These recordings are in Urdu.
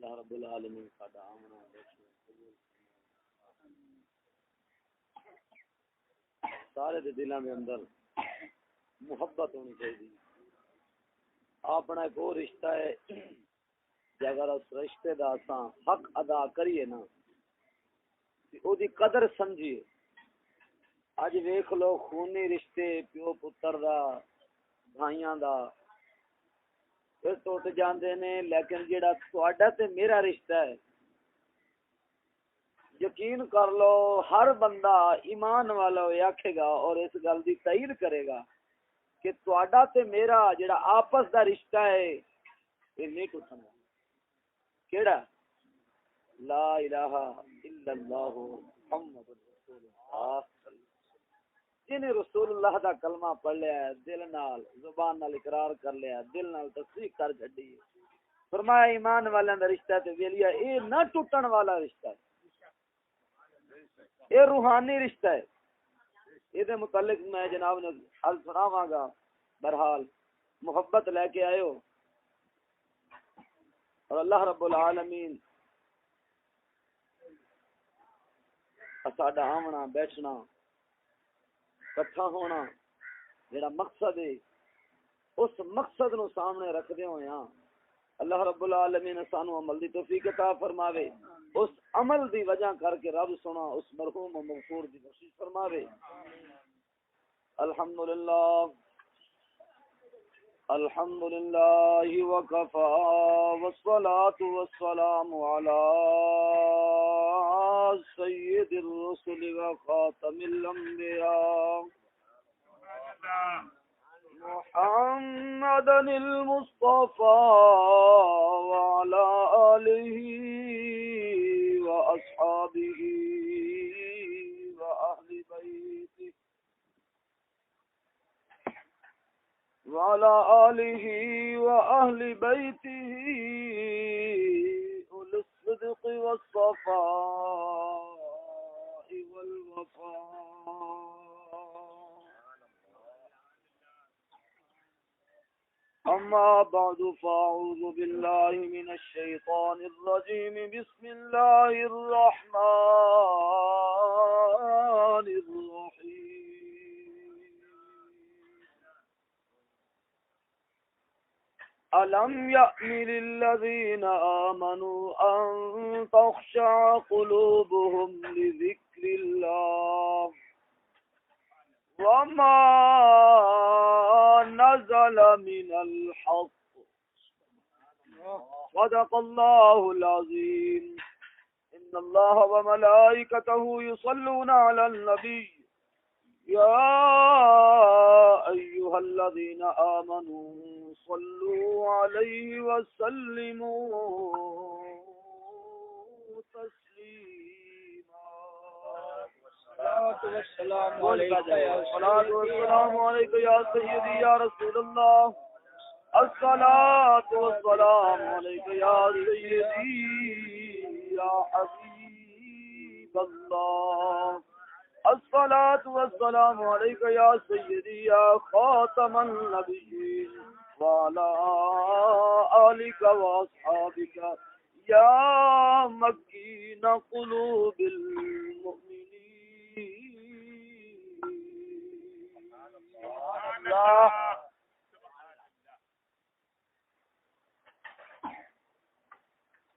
اللہ رب العالمین ساڈا آمنا سارے دے دلاں دے اندر محبت ہونی چاہیے. اپنا ایک اور رشتہ ہے کہ اگر اس رشتے دا اساں حق ادا کریے نا او دی قدر سمجھیے. اج ویکھ لو خونی رشتے پیو پتر دا بھائیاں دا پھر ٹوٹ جاندے نے، لیکن جڑا تہاڈا تے میرا رشتہ ہے یقین کر لو ہر بندہ ایمان والا ہوئے آکھے گا اور اس گل دی تائید کرے گا کہ تہاڈا تے میرا جڑا آپس دا رشتہ ہے یہ نہیں ٹوٹنا. کیڑا؟ لا الہ الا اللہ محمد رسول اللہ. جن رسول اللہ دا کلمہ پڑھ لیا ہے، دل نال زبان نال اقرار کر لیا، دل نال تصدیق کر چھڈی، فرمایا ایمان والے دا رشتہ تے ویلیا اے نہ ٹوٹن والا رشتہ ہے، اے روحانی رشتہ ہے. یہ دے متعلق میں جناب نے حل سناواں گا. بہرحال محبت لے کے آئے ہو اور اللہ رب العالمین ساڈا آمنا بیٹھنا کٹھا ہونا جڑا مقصد ہے اس مقصد نو سامنے رکھدے ہوئے ہاں اللہ رب العالمین سانو عمل دی توفیق عطا فرماوے. اس عمل دی وجہ کر کے رب سونا اس مرحوم و مغفور دی بخشش فرماوے. الحمدللہ الحمدللہ وکفا والصلاة والسلام علی سید الرسل وخاتم الانبیاء محمد المصطفى وعلى آله وأصحابه وأهل بيته وعلى آله وأهل بيته أولي الصدق والصفاء والوفاء. أما بعد فأعوذ بالله من الشيطان الرجيم. بسم الله الرحمن الرحيم. ألم يأن للذين آمنوا أن تخشع قلوبهم لذكر الله وما نزل من الحق صدق الله العظيم. إن الله وملائكته يصلون على النبي يا أيها الذين آمنوا صلوا عليه وسلموا تسليما. والسلام عليك يا سيدي يا رسول الله. الصلاة والسلام عليك يا سيدي يا حبيب الله. الصلاة والسلام عليك يا سيدي يا خاتم النبيين وعلى آلك وأصحابك يا مكين قلوب المؤمنين.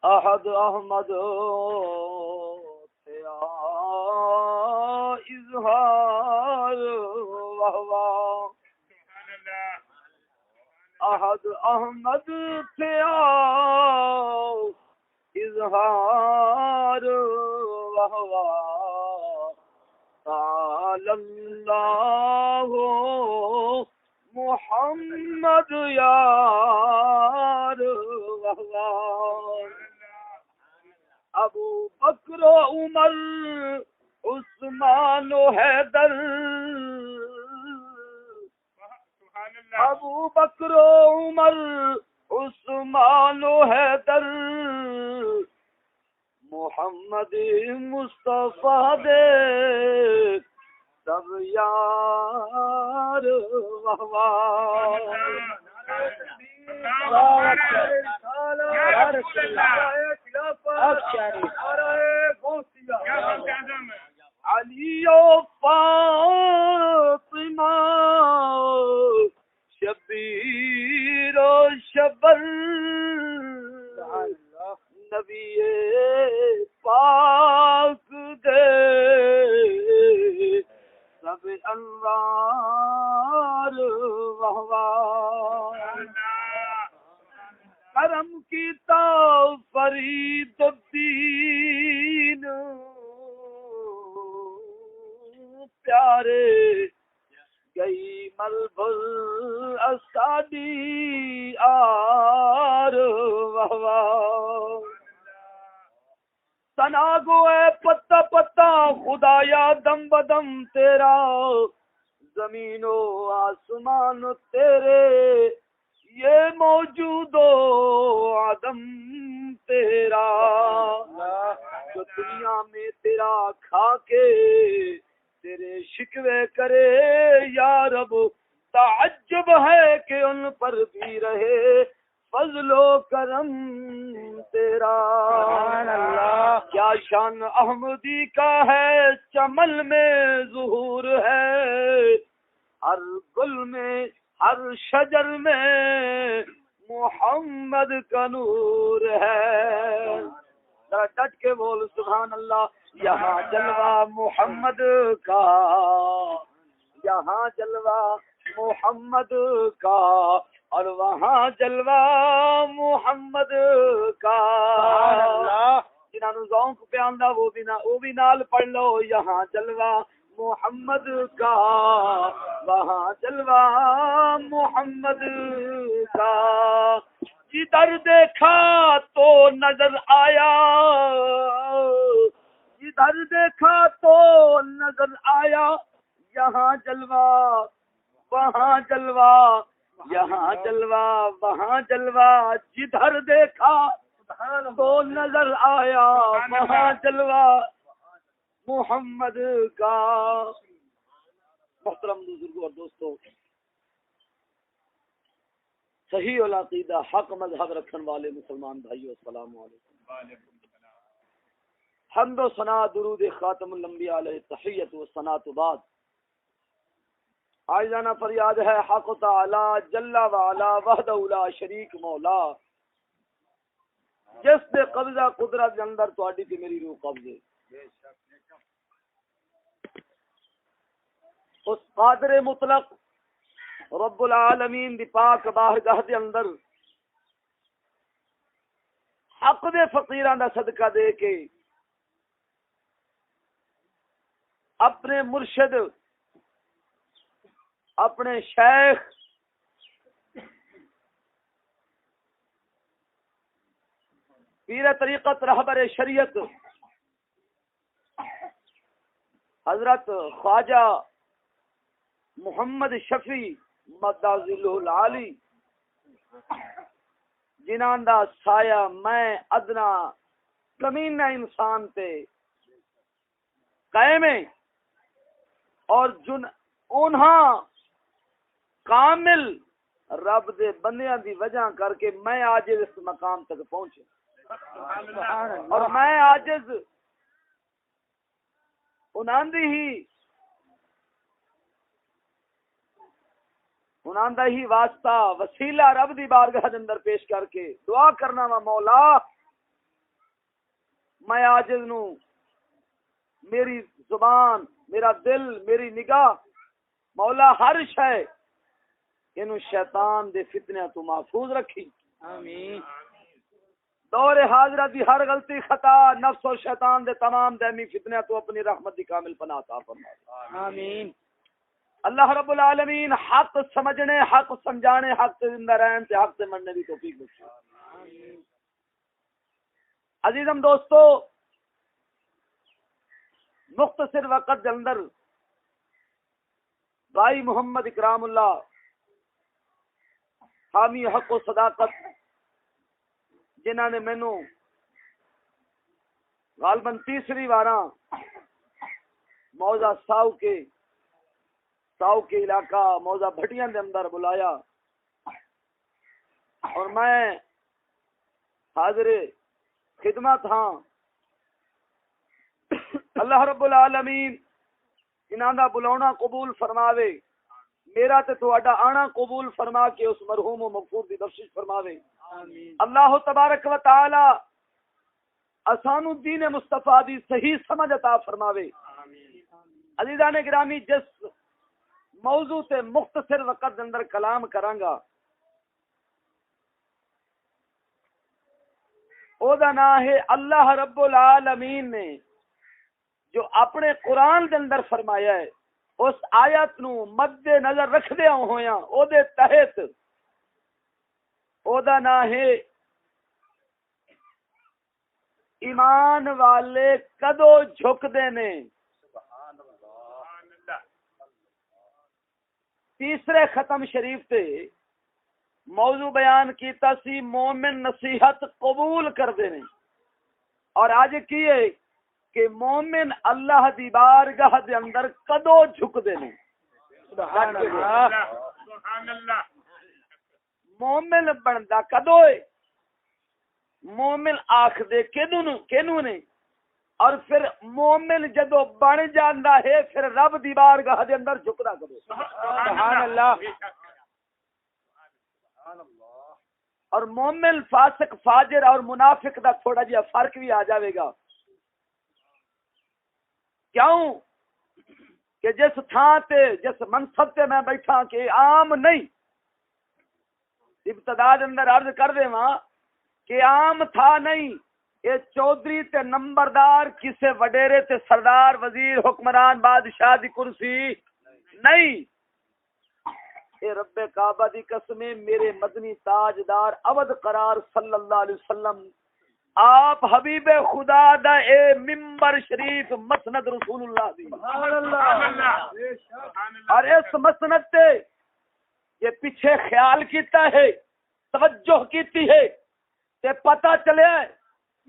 احد احمد تھیا اظہار وہوا. احد احمد تھیا اظہار وہوا. تعالی اللہ محمد یار وہوا. ابو بکر و عمر عثمان و حیدر. ابو بکر و عمر عثمان و حیدر محمد مصطفیٰ دے سب یار وہوا. جبر نبی پاک دے سب انوار وہوار کرم کی تو فرید الدین پیارے گئی ملبل اسادی آر وہوا سنا گو اے پتا پتا خدایا دم بدم تیرا زمین و آسمان تیرے یہ موجود و عدم تیرا جو دنیا میں تیرا کھا کے تیرے شکوے کرے یا رب تعجب ہے کہ ان پر بھی رہے فضل و کرم تیرا کیا شان احمدی کا ہے چمن میں ظہور ہے ہر گل میں ہر شجر میں محمد کا نور ہے ذرا ڈٹ کے بول سبحان اللہ یہاں جلوہ محمد کا یہاں جلوہ محمد کا اور وہاں جلوہ محمد کا جنہوں ذوق پہ آندا وہ بھی نال پڑھ لو یہاں جلوہ محمد کا وہاں جلوہ محمد کا جدھر دیکھا تو نظر آیا جدھر دیکھا تو نظر آیا یہاں جلوہ وہاں جلوہ یہاں جلوہ وہاں جلوہ جدھر دیکھا تو نظر آیا وہاں جلوہ محمد کا محترم بزرگوں اور دوستوں صحیح العقیدہ حق مذہب رکھن والے مسلمان بھائیو السلام علیکم حمد و ثنا درود خاتم الانبیاء علیہ تحیت و ثنا تو بعد عاجزانہ فریاد ہے حق تعالی جل وعلا وحدہ لا شریک مولا جس دے قبضہ قدرت دے اندر تہاڈی تے میری روح قبضے اس قادر مطلق رب العالمین دی پاک بارگاہ دے اندر حق دے فقیراں دا صدقہ دے کے اپنے مرشد اپنے شیخ پیر طریقت رہبر شریعت حضرت خواجہ محمد شفیع مدذلہ العالی جنہاں دا سایہ میں ادنا کمینہ انسان تے قائم ہے اور جن انہاں کامل رب دے بندیاں دی وجہ کر کے میں عاجز اس مقام تک پہنچے اور میں عاجز انہاں دا ہی واسطہ وسیلہ رب دی بارگاہ دے اندر پیش کر کے دعا کرنا وا مولا میں عاجز نو میری زبان میرا دل میری نگاہ مولا ہر شے انو شیطان دے فتنہ تو محفوظ رکھی آمین دور حاضرہ دی ہر غلطی خطا نفس اور شیطان دے تمام دائمی فتنہ تو اپنی رحمت دی کامل پناہ عطا فرما آمین اللہ رب العالمین حق سمجھنے حق سمجھانے حق سے زندہ رہن سے حق سے مرنے کی توفیق بخشے عزیزم دوستو مختصر وقت کے اندر بھائی محمد اکرام اللہ حامی حق و صداقت جنہوں نے مینو غالباً تیسری واراں موضع ساؤ کے علاقہ موضع بھٹیاں دے اندر بلایا اور میں حاضر خدمت ہاں اللہ رب العالمین انہاں دا بلاونا قبول فرماوے میرا تے تہاڈا آنا قبول فرما کے اس مرحوم و مغفور دی بخشش فرماوے اللہ تبارک و تعالی اسانو دین مصطفیٰ دی صحیح سمجھ عطا فرماوے عزیزان گرامی جس موضوع تے مختصر وقت اندر کلام کرانگا او دا نام ہے اللہ رب العالمین نے جو اپنے قرآن دے اندر فرمایا ہے اس آیت نو مد نظر رکھ دیا ہویا او دے تحت او دا نام ہے ایمان والے کدو جھک دے نے تیسرے ختم شریف تے موضوع بیان کیتا سی مومن نصیحت قبول کر دے نے اور آج کی ہے کہ مومن اللہ دی بارگاہ دے اندر کدو جھک دے نے سبحان اللہ مومن بندا کدو ہے مومن آکھ دے کینو نے اور پھر مومن جدو بن جاندا ہے پھر رب دی بارگاہ دے اندر جھکدا کدو سبحان اللہ اور مومن فاسق فاجر اور منافق دا تھوڑا جہا فرق بھی آ جاوے گا کیوں کہ جس تھان تے جس منصب تے میں بیٹھا کہ عام نہیں ابتدا اندر عرض کر دے وہاں کہ عام تھا نہیں یہ چودھری تے نمبردار کسے وڈیرے تے سردار وزیر حکمران بادشاہ دی کرسی نہیں اے رب کعبہ دی قسمیں میرے مدنی تاجدار ابد قرار صلی اللہ علیہ وسلم آپ حبیب خدا دا اے ممبر شریف مسند رسول اللہ دی اور اس مسند تے یہ پیچھے خیال کیتا ہے توجہ کیتی ہے تے پتہ چلے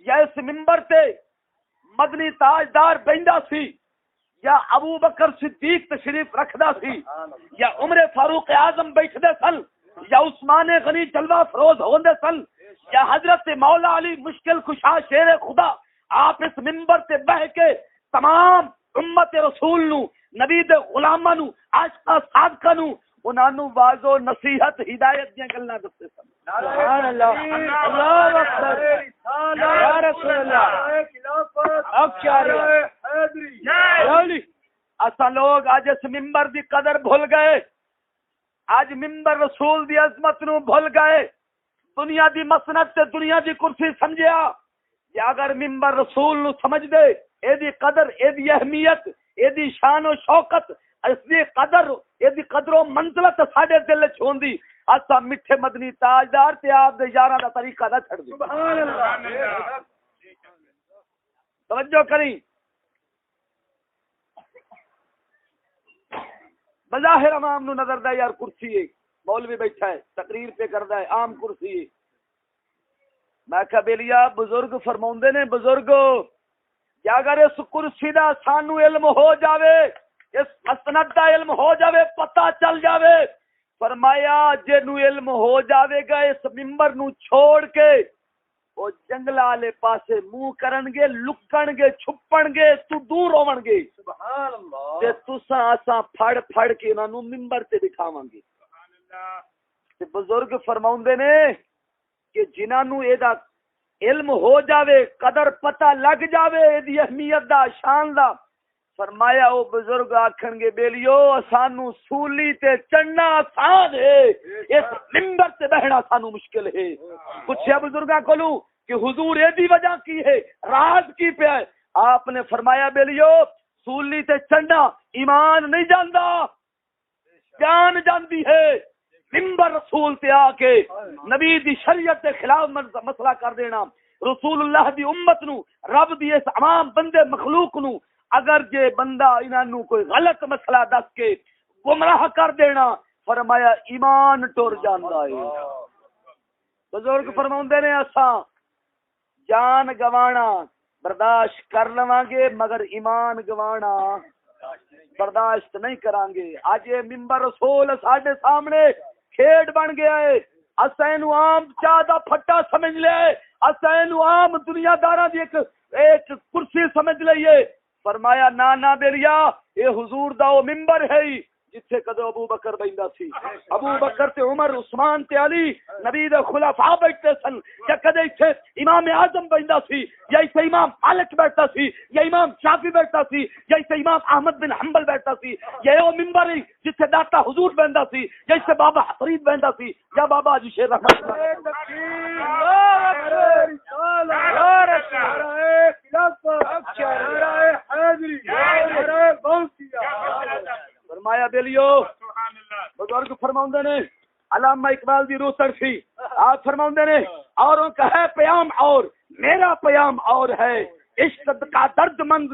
یا اس ممبر تے مدنی تاجدار بیندا سی یا ابو بکر صدیق تشریف رکھدا سی یا عمر فاروق اعظم بیٹھدے سن یا عثمان غنی جلوہ فروز ہوندے سن یا حضرت مولا علی مشکل کشا شیر خدا آپ اس منبر تے بہ کے تمام امت رسول نو نبی دے غلاماں نو عاشقاں صادقاں نو انہاں نو واعظ و نصیحت ہدایت دیاں گلاں دستے سن سبحان اللہ اللہ اکبر یا رسول اللہ اب کیا اسا لوگ آج اس منبر دی قدر بھول گئے آج منبر رسول دی عظمت نو بھول گئے دنیا دی مسند تے دنیا دی کرسی سمجھیا یا اگر منبر رسول نو سمجھ دے اے دی قدر اے دی اہمیت اے دی شان و شوکت اس دی قدر اے دی قدر و منزلت ساڈے دل وچ ہوندی اسا میٹھے مدنی تاجدار تے آپ دے یاراں دا طریقہ نہ چھڑ دے سبحان اللہ توجہ کریں بظاہر امام نو نظر دا یار کرسی ہے مولوی بیٹھا ہے تقریر پہ کردا ہے عام کرسی ہے میں کہا بیلیا بزرگ فرماوندے نے بزرگو کہ اگر اس کرسی دا سانو علم ہو جاوے اس مسند دا علم ہو جاوے پتہ چل جاوے فرمایا جنو علم ہو جاوے گا اس منبر نو چھوڑ کے وہ جنگل والے پاسے منہ کرن گے لکن گے چھپن گے تو دور ہون گے سبحان اللہ تے تساں اساں پھڑ پھڑ کے انہاں نو منبر تے دکھاواں گے سبحان اللہ تے بزرگ فرماوندے نے کہ جنہاں نو اے دا علم ہو جاوے قدر پتہ لگ جاوے اے دی اہمیت دا شان دا فرمایا او بزرگ آکھن گے بیلیو سانو سولی تے چڑھنا آسان ہے اس منبر تے بہنا سانو مشکل ہے پوچھیا بزرگاں کولو کہ حضور اے دی وجہ کی ہے راز کی پہ ہے آپ نے فرمایا بیلیو سولی تے چڑھنا ایمان نہیں جاندا جان جاندی ہے منبر رسول تے آ کے نبی دی شریعت کے خلاف مسئلہ کر دینا رسول اللہ دی امت نو رب دی اس عوام بندے مخلوق نو اگر جے بندہ انہاں نو کوئی غلط مسئلہ دس کے گمراہ کر دینا فرمایا ایمان ٹر جاندا ہے بزرگ فرماوندے نے اساں جان گوانا برداشت کر لواں گے مگر ایمان گوانا برداشت نہیں کران گے اج یہ منبر رسول ساڈے سامنے کھیڈ بن گیا ہے اساں اینو عام چاہ دا پھٹا سمجھ لے اساں اینو عام دنیا داراں دی ایک کرسی سمجھ لئیے فرمایا نا بیلیا یہ حضور دا وہ منبر ہے جتھے کدو ابو بکر بیندا سی ابو بکر تے عمر عثمان تے علی نبی دے خلفاء بیٹھتے سن یا کدے ایتھے امام اعظم بیندا سی یا ایتھے امام مالک بیٹھتا سی یا امام شافعی بیٹھتا سی یا ایتھے امام احمد بن حنبل بیٹھتا سی یا او منبر جتھے داتا حضور بیندا سی یا ایتھے بابا فرید بیندا سی یا بابا حاجی شیر رحمت فرمایا بیلیو بزرگ فرماؤندے نے علامہ اقبال دی روح تڑفی آپ فرماؤندے نے اوروں کا ہے پیام اور میرا پیام اور ہے عشق کا درد مند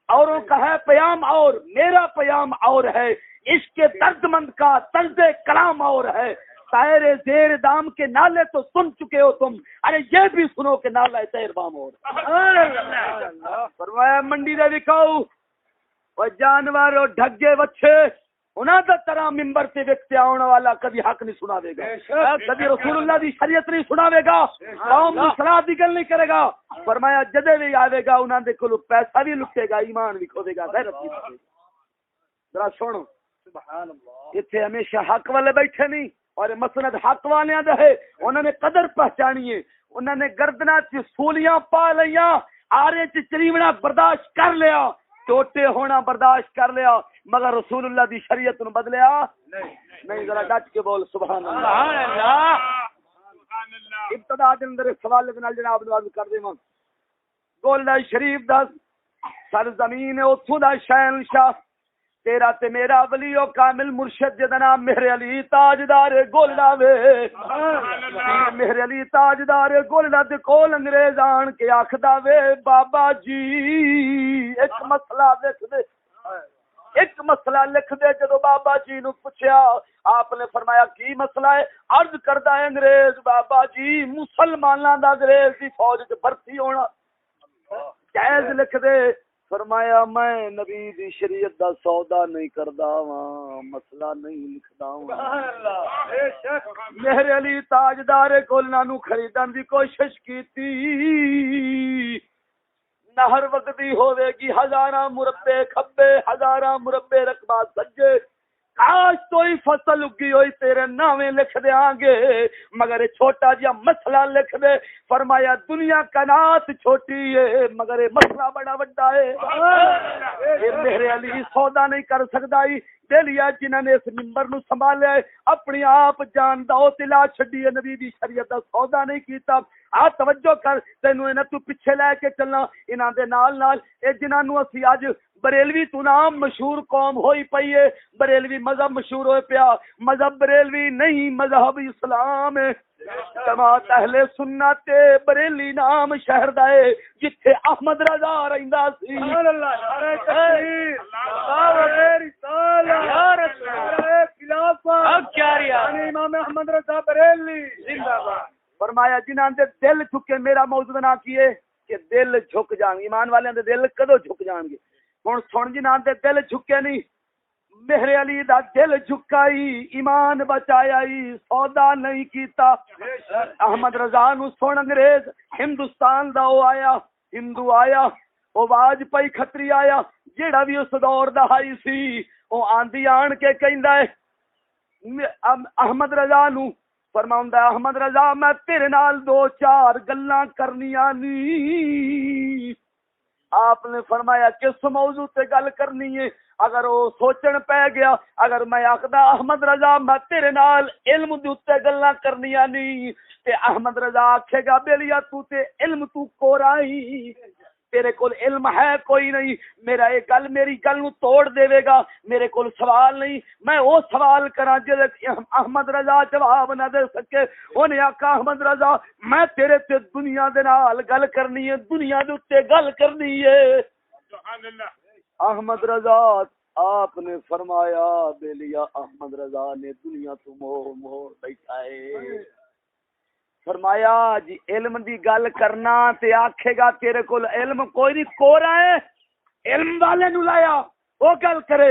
اوروں کا ہے پیام اور میرا پیام اور ہے عشق درد مند کا طرز کلام اور ہے شاعر زیر دام کے نالے تو سن چکے ہو تم ارے یہ بھی سنو کہ نالہ شہر بام اور فرمایا منڈی دے وکاؤ اور جانور اور ڈھگے وچھے انہاں دا طرح ممبر تے وکتے آنے والا کبھی حق نہیں سناوے گا کبھی رسول اللہ دی شریعت نہیں سناوے گا قوم دی صلاح دی گل نہیں کرے گا فرمایا جدے بھی آوے گا انہاں دے کولوں پیسہ بھی لٹے گا ایمان بھی کھوے گا غیرت بھی کھوے گا ذرا سنو سبحان اللہ ایتھے ہمیشہ حق والے بیٹھے نہیں اور مسند حق والیاں دا ہے انہوں نے قدر پہچانی ہے انہوں نے گردناں چ سولیاں پا لیاں آرے چ چریونا برداشت کر لیا ٹوٹے ہونا برداشت کر لیا مگر رسول اللہ دی شریعت نو بدلیا نہیں ذرا ڈٹ کے بول سبحان اللہ ابتدا دے اندر سوال نال جناب نواز کر دیواں گولڈا شریف دا سرزمین اوتھوں دا شہنشاہ تیرا تے میرا ولی او کامل مرشد جدا نام مہر علی تاجدار گولڈا وے مہر علی تاجدار گولڈا دے کول انگریز آن کے آکھدا وے بابا جی ایک مسئلہ لکھ دے ایک مسئلہ لکھ دے جدو بابا جی نو پوچھیا آپ نے فرمایا کی مسئلہ ہے عرض کردا ہے انگریز بابا جی مسلماناں دا انگریز دی فوج وچ بھرتی ہونا جائز لکھ دے فرمایا میں نبی دی شریعت دا سودا نہیں کردا واں مسئلہ نہیں لکھدا واں بے شک مہر علی تاجدار کولنا نو خریدن دی کوشش کیتی نہر وگدی ہوے گی ہزاراں مربے کھبے ہزاراں مربے رقبہ سجے کاش توئی فصل اگی ہوئی تیرے نامے لکھ دیاں گے مگر چھوٹا جہا مسئلہ لکھ دے فرمایا دنیا کنات چھوٹی ہے مگر مسئلہ بڑا بڑا ہے میرے علی سودا نہیں کر سکتا دلیا جنہوں نے اس ممبر نو سنبھالیا ہے اپنی آپ جان دو تلا چھڈی ہے نبی دی شریعت دا سودا نہیں کیتا آ توجہ کر تینوں انہاں تو پیچھے لے کے چلنا انہاں دے نال اے جنہاں نو اسی اج بریلوی تو نام مشہور قوم ہوئی پئی ہے بریلوی مذہب مشہور ہوئے پیا مذہب بریلوی نہیں مذہب اسلام ہے جماعت اہل سنت بریلی نام شہر دا ہے جتھے احمد رضا رہندا سی سبحان اللہ نعرہ تکبیر اللہ رسالہ یا رسول خلافت کیا امام احمد رضا بریلی زندہ باد فرمایا جنہاں دے دل جھکے میرا موضوع نہ کیے کہ دل جھک جان ایمان والے دے دل کدو جھک جان گے ہن سن جنہاں دے دل جھکے نہیں مہر علی دا دل جھکائی ایمان بچائی سودا نہیں کیتا احمد رضا نو سن انگریز ہندوستان دا او آیا ہندو آیا او واج پئی کھتری آیا جیڑا بھی اس دور دا ہائی سی او آندی آن کے کہندا ہے احمد رضا نو فرماوندا ہے احمد رضا میں تیرے نال دو چار گلاں کرنیاں نی آپ نے فرمایا کس موضوع تے گل کرنی ہے اگر وہ سوچن پہ گیا اگر میں آخدا احمد رضا میں تیرے نال علم دے اوتے گلاں کرنیاں نہیں تے احمد رضا آکھے گا بیلیا تو تے علم تو کورائی تیرے کول علم ہے کوئی نہیں میرا یہ گل میری گل نو توڑ دے گا میرے کول سوال نہیں میں وہ سوال کراں جے احمد رضا جواب نہ دے سکے اونے آکھا احمد رضا میں تیرے تے دنیا دے نال گل کرنی ہے دنیا دے اوتے گل کرنی ہے سبحان اللہ احمد رضا آپ نے فرمایا بیلیا احمد رضا نے دنیا تو موہ بیٹھا ہے فرمایا جی علم دی گل کرنا تے آکھے گا تیرے کول علم کوئی نہیں کورا ہے علم والے نو لایا وہ گل کرے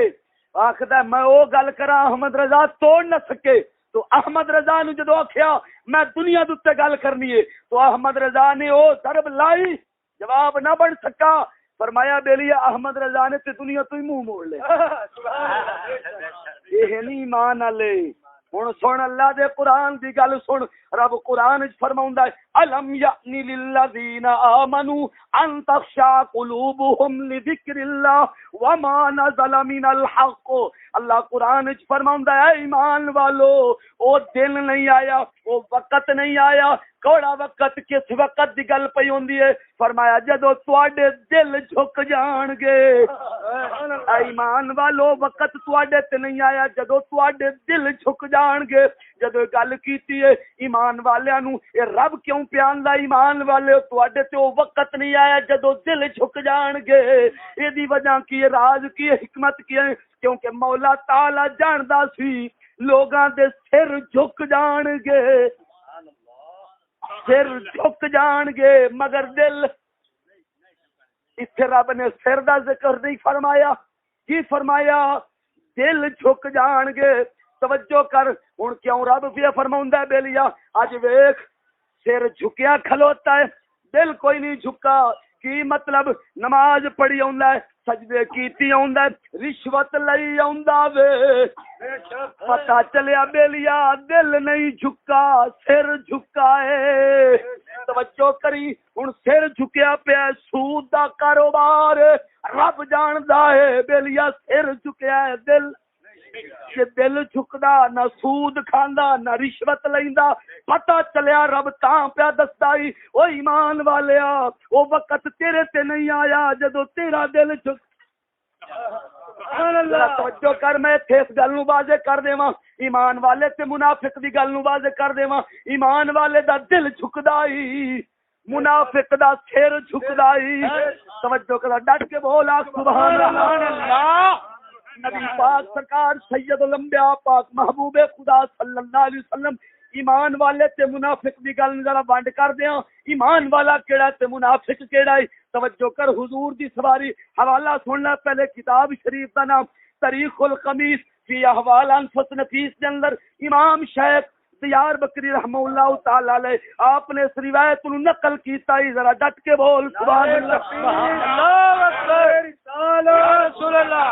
آکھدا میں وہ گل کراں احمد رضا توڑ نہ سکے تو احمد رضا نو جدو آکھیا میں دنیا دے گل کرنی ہے تو احمد رضا نے وہ ضرب لائی جواب نہ بن سکا فرمایا بیلیا احمد رضا نے تے دنیا تو ہی منہ موڑ لے. یہ نہیں ایمان والے. ہن سن اللہ دے قرآن دی گل سن. رب قرآن وچ فرماوندا ہے الم یعنی للذین آمنوا ان تخشع قلوبهم لذکر اللہ وما نزل من الحق. اللہ قرآن وچ فرماوندا ہے ایمان والو او دن نہیں آیا, او وقت نہیں آیا. کوڑا وقت کس وقت دی گل پئی ہوندی ہے؟ فرمایا جدو تواڈے دل جھک جان گے. ایمان والو وقت تواڈے تے نہیں آیا جدو تواڈے دل جھک جان گے. جدو گل کیتی ہے ایمان والیاں نو, اے رب کیوں پیاندا ایمان والے تواڈے تے او وقت نہیں آیا جدو دل جھک جان گے. اے دی وجہ کی ہے, راز کی ہے, حکمت کی ہے؟ کیونکہ مولا تعالی جاندا سی لوگاں دے سر جھک جان گے, سر جھک جان گے مگر دل. اتنے رب نے سر دا ذکر نہیں فرمایا, کی فرمایا؟ دل جھک جان گے. توجہ کر ہن کیوں رب پیا فرماوندا ہے بیلیا اج ویکھ سر جھکیا کھلوتا ہے دل کوئی نہیں جھکا. کی مطلب؟ نماز پڑھی آندا ہے, سجدے کیتی آندا ہے, رشوت لئی آندا وے, پتہ چلیا بیلیا دل نہیں جھکا سر جھکا ہے. توجہ کری ہن سر جھکیا پیا سود دا کاروبار, رب جاندا ہے بیلیا سر جھکیا ہے دل. کہ دل جھکدا نہ سود کھاندا نہ رشوت لیندا. پتہ چلیا رب تاں پیا دسدا ای او ایمان والیا او وقت تیرے تے نہیں آیا جدو تیرا دل جھک. سبحان اللہ. توجہ کر میں تے اس گل نو واضح کر دیواں, ایمان والے تے منافق دی گل نو واضح کر دیواں. ایمان والے دا دل جھکدا ای, منافق دا سر جھکدا ای. توجہ کر ڈٹ کے بول سبحان اللہ. نبی پاک سرکار سید الانبیاء پاک محبوب خدا صلی اللہ علیہ وسلم ایمان والے تے منافق دی گل ذرا ونڈ کر دیاں. ایمان والا کیڑا تے منافق کیڑا ہے؟ توجہ کر حضور دی سواری حوالہ سننا پہلے. کتاب شریف دا نام تاریخ القمیص فی احوال انفس نفیس دے اندر امام شیخ دیار بکری رحمہ اللہ تعالی علیہ آپ نے اس روایت نو نقل کیتا ہی. ذرا ڈٹ کے بول سبحان اللہ. اللہ اکبر رسول اللہ.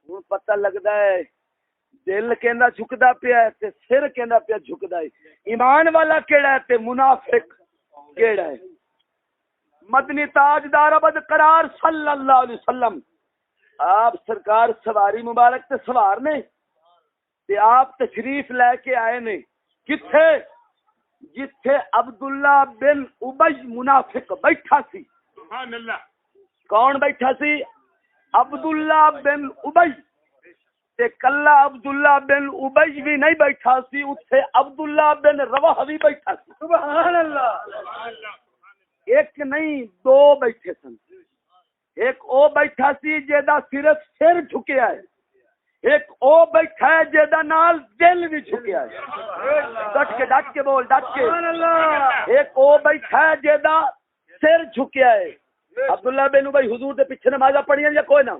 ہوں پتہ لگدا ہے دل کہندا جھکدا پیا تے سر کہندا پیا جھکدا ہے. ایمان والا کیڑا ہے تے منافق کیڑا ہے؟ مدنی تاجدار ابد قرار صلی اللہ علیہ وسلم آپ سرکار سواری مبارک تے سوار نے تے آپ تشریف لے کے آئے نے کتھے؟ جتھے عبداللہ بن ابی منافق بیٹھا سی. سبحان اللہ. کون بیٹھا سی؟ عبداللہ بن ابی. تے کلا عبداللہ بن ابی بھی نہیں بیٹھا سی, اتھے عبداللہ بن رواحہ بھی بیٹھا سی. سبحان اللہ. ایک نہیں دو بیٹھے سن. ایک او بیٹھا سی جیدا صرف سر جھکیا ہے, ایک او بیٹھا ہے جیدا نال دل بھی جھکیا ہے. ڈٹ کے بول ڈٹ کے. ایک او بیٹھا ہے جیدا سر جھکیا ہے. عبداللہ بن ابی حضور دے پیچھے نمازاں پڑھیاں یا کوئی نہ,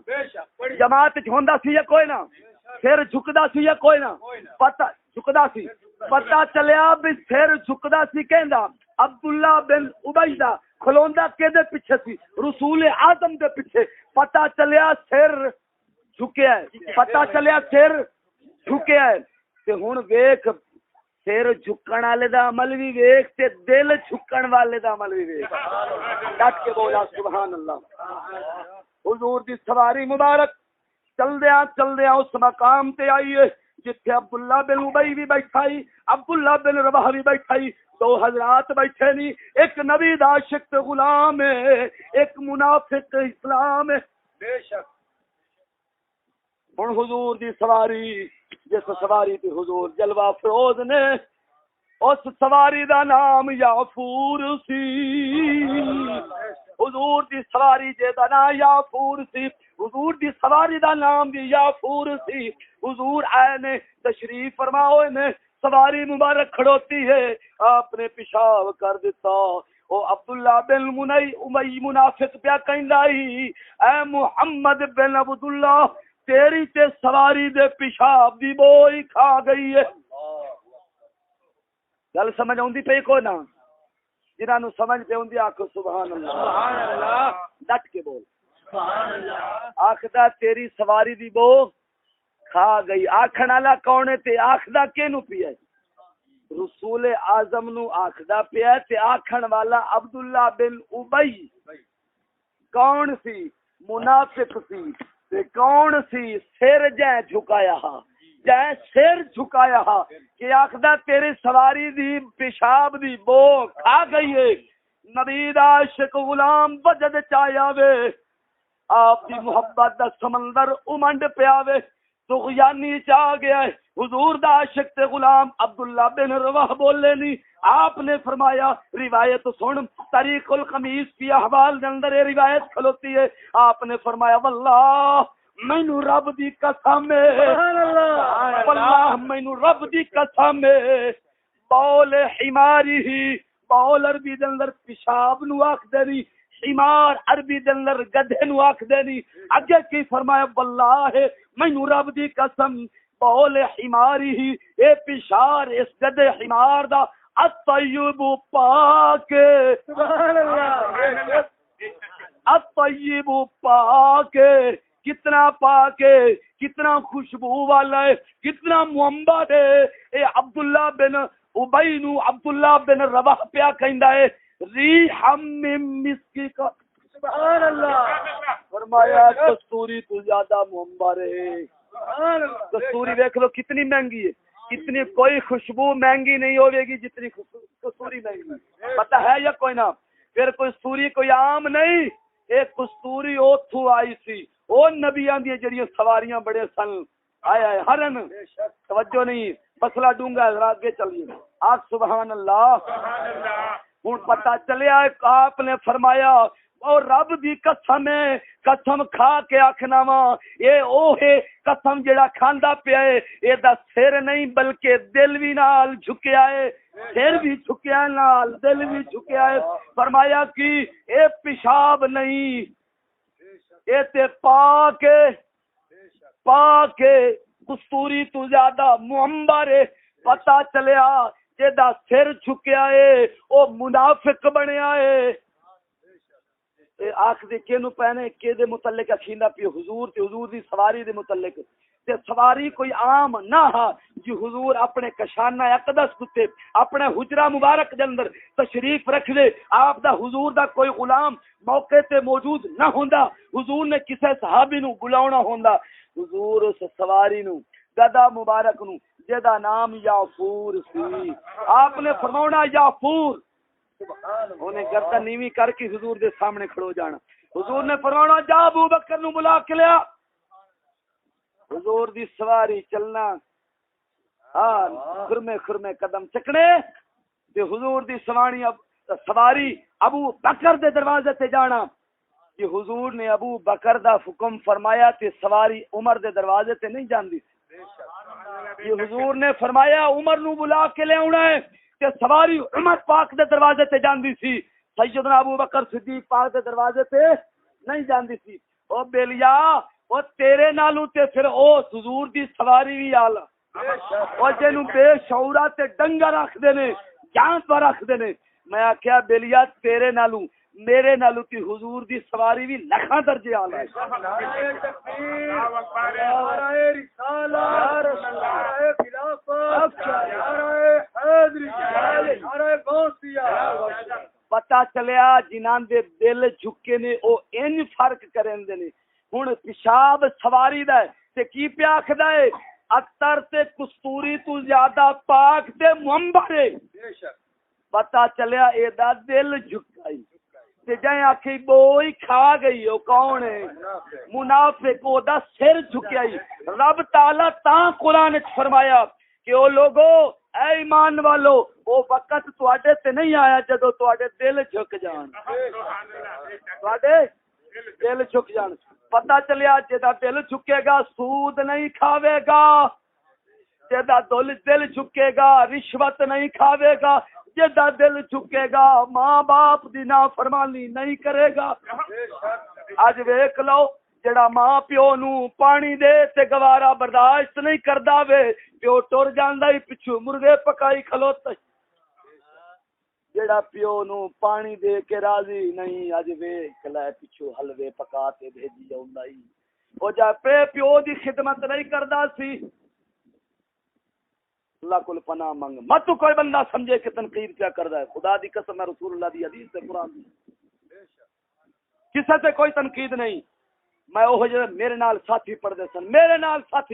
جماعت وچ ہوندا سی یا کوئی نہ, سر جھکدا سی یا کوئی نہ, پتہ جھکدا سی. پتہ چلیا بھی سر جھکدا سی کہندا عبداللہ بن ابی دا کھلوندا کدے پیچھے سی؟ رسول اعظم دے پیچھے. پتہ چلیا سر جھکیا ہے, پتہ چلیا سر جھکیا ہے. تے ہن ویکھ سر جھکن والے دا عمل بھی ویکھ تے دل جھکن والے دا عمل بھی ویکھ. ڈٹ کے بولا سبحان اللہ. حضور دی سواری مبارک چلدیاں اس مقام تے آئی ہے جتھے عبداللہ بن ابی بھی بیٹھا ہی, عبداللہ بن رواحہ بھی بیٹھا ہی. دو حضرات بیٹھے نہیں, ایک نبی دا عاشق غلام ہے, ایک منافق اسلام ہے. بے شک. ہن حضور دی سواری جس سواری تے حضور جلوہ فروز نے, اس سواری دا نام یافور سی. حضور دی سواری جے دا نام یافور سی, حضور دی سواری دا نام بھی یافور سی. حضور آئے نے تشریف فرما ہوئے نے, سواری مبارک کھڑوتی ہے, آپ نے پیشاب کر دیتا. او عبداللہ بن امی منافق پیا کہندا ہی اے محمد بن عبداللہ تیری تے سواری دے پیشاب دی بوئی کھا گئی ہے. گل سمجھ آؤندی پئی کوئی نہ؟ جنہاں نو سمجھ پہ ہوندی آکھو سبحان اللہ، ڈٹ کے بول آخدا تیری سواری دی بو کھا گئی. آکھن والا کون ہے تے آخدا کینو پیا رسول اعظم نو آخدا پیا تے آکھن والا عبداللہ بن ابی کون سی؟ منافق سی. تے کون سی؟ سر جائے جھکایا ہا، جائے سر جھکایا ہا کہ آخدا تیری سواری دی پیشاب دی بو کھا گئی ہے. نبی دا عاشق غلام وجد چایا وے آپ دی محبت دا سمندر امنڈ پیا وے تغیانی چاہ گیا ہے. حضور دا عاشق تے غلام عبداللہ بن رواح بولے نہیں. آپ نے فرمایا روایت سن، طریق القمیص کی احوال دے اندر یہ روایت کھلوتی ہے. آپ نے فرمایا واللہ مینو رب دی قسم ہے، واللہ مینو رب دی قسم ہے، بول حماری ہی، بول عربی دے اندر پیشاب نو آکھدے نہیں، حمار عربی دے اندر گدھے نو آکھدے نہیں. اگے کی فرمایا واللہ مینو رب دی قسم بول حماری ہی، اے پیشار اس گدھے حمار دا الطیب پاک، سبحان اللہ، الطیب پاک، کتنا پاک ہے، کتنا خوشبو والا ہے، کتنا معمبر ہے. اے عبداللہ بن ابی نو عبداللہ بن رواح پیا کہندا ہے ریحم من مسکی کا، سبحان اللہ. فرمایا کستوری تو زیادہ معمبر ہے. کستوری دیکھ لو کتنی مہنگی ہے، اتنی کوئی خوشبو مہنگی نہیں ہوے گی جتنی کستوری مہنگی. پتہ ہے یا کوئی نہ؟ پھر کستوری کوئی عام نہیں، ایک کستوری اوتھوں آئی سی، او نبیاں دی جڑیاں سواریاں بڑے سن، آئے آئے ہرن. توجہ نہیں، مسئلہ ڈونگا ہے، ذرا آگے چلیے. آج سبحان اللہ. ہن پتہ چلیا آپ نے فرمایا اور رب دی قسم ہے، قسم کھا کے آکھنا وا اے او ہے قسم جڑا کھاندا پیا ہے اے دا سر نہیں بلکہ دل بھی نال جھکیا ہے، سر بھی جھکیا نال دل بھی جھکیا ہے. فرمایا کہ اے پیشاب نہیں، اے تے پاک ہے، پاک ہے، کستوری تو زیادہ معمبر ہے. پتہ چلیا جدا سر جھکیا ہے او منافق بنیا ہے. آخ دے کینو پہنے کے دے متعلق اکھیندا پی حضور تے حضور دی سواری دے متعلق تے سواری کوئی عام نہ ہا جی. حضور اپنے کشانہ اقدس تے اپنے حجرہ مبارک دے اندر تشریف رکھ دے. آپ دا حضور دا کوئی غلام موقع تے موجود نہ ہوندا، حضور نے کسے صحابی نو بلاونا ہوندا. حضور اس سواری نو گدا مبارک نو جدا نام یافور سی، آپ نے فرماونا یافور، انہیں گردن نیوی کر کے حضور دے سامنے کھڑو جانا. حضور نے فرمانا جا ابو بکر نو بلا کے لیا. حضور دی سواری چلنا، ہاں خرمے خرمے قدم چکنے تے حضور دی سواری ابو بکر دے دروازے تے جانا. کہ حضور نے ابو بکر دا حکم فرمایا تے سواری عمر دے دروازے تے نہیں جاندی. یہ حضور نے فرمایا عمر نو بلا کے لے آنا ہے کہ سواری عمر پاک دے دروازے تے جاندی سی، سیدنا ابو بکر صدیق پاک دے دروازے تے نہیں جاندی سی. او بیلیا او تیرے نالوں تے پھر او حضور دی سواری بھی آلا او جنوں بے شعورا تے ڈنگر رکھ دے نے، جان پر رکھ دے نے. میں آکھیا بیلیا تیرے نالوں میرے نالوں تی حضور دی سواری بھی لکھاں درجے آلا ہے. پتہ چلیا جنان دے دل جھکے نے او انج فرق کرن دے نے. ہن پیشاب سواری دا ہے تے کی پیا آکھدا ہے اتر تے کستوری تو زیادہ پاک تے معمبر ہے. پتہ چلیا اے دا دل جھکائی تے جائیں آکھی بوئی کھا گئی. او کون ہے؟ منافق. او دا سر جھکائی. رب تعالی تاں قرآن وچ فرمایا کہ او لوگو اے ایمان والو او وقت تواڈے تے نہیں آیا جدو تواڈے دل جھک جان، تواڈے دل جھک جان. پتہ چلیا جدا دل جھکے گا سود نہیں کھاوے گا، جدا دل جھکے گا رشوت نہیں کھاوے گا، جدا دل جھکے گا ماں باپ دی نافرمانی نہیں کرے گا. اج ویکھ لو جڑا ماں پیو نو پانی دے تے گوارا برداشت نہیں کردا وے، پیو ٹر جاندا ہی پچھو مرغے پکائی کھلوتا. جڑا پیو نو پانی دے کے راضی نہیں اج ویکھ لے پچھو حلوے پکا کے بھیجی آوندا ای او جا پیو دی خدمت نہیں کردا سی اللہ کو پناہ منگ مت کوئی بندہ سمجھے کہ تنقید کیا کردا ہے خدا دی قسم ہے رسول اللہ دی حدیث سے قرآن دی کسے سے کوئی تنقید نہیں میں وہ میرے نال ساتھی پڑھدے سن میرے نال ساتھی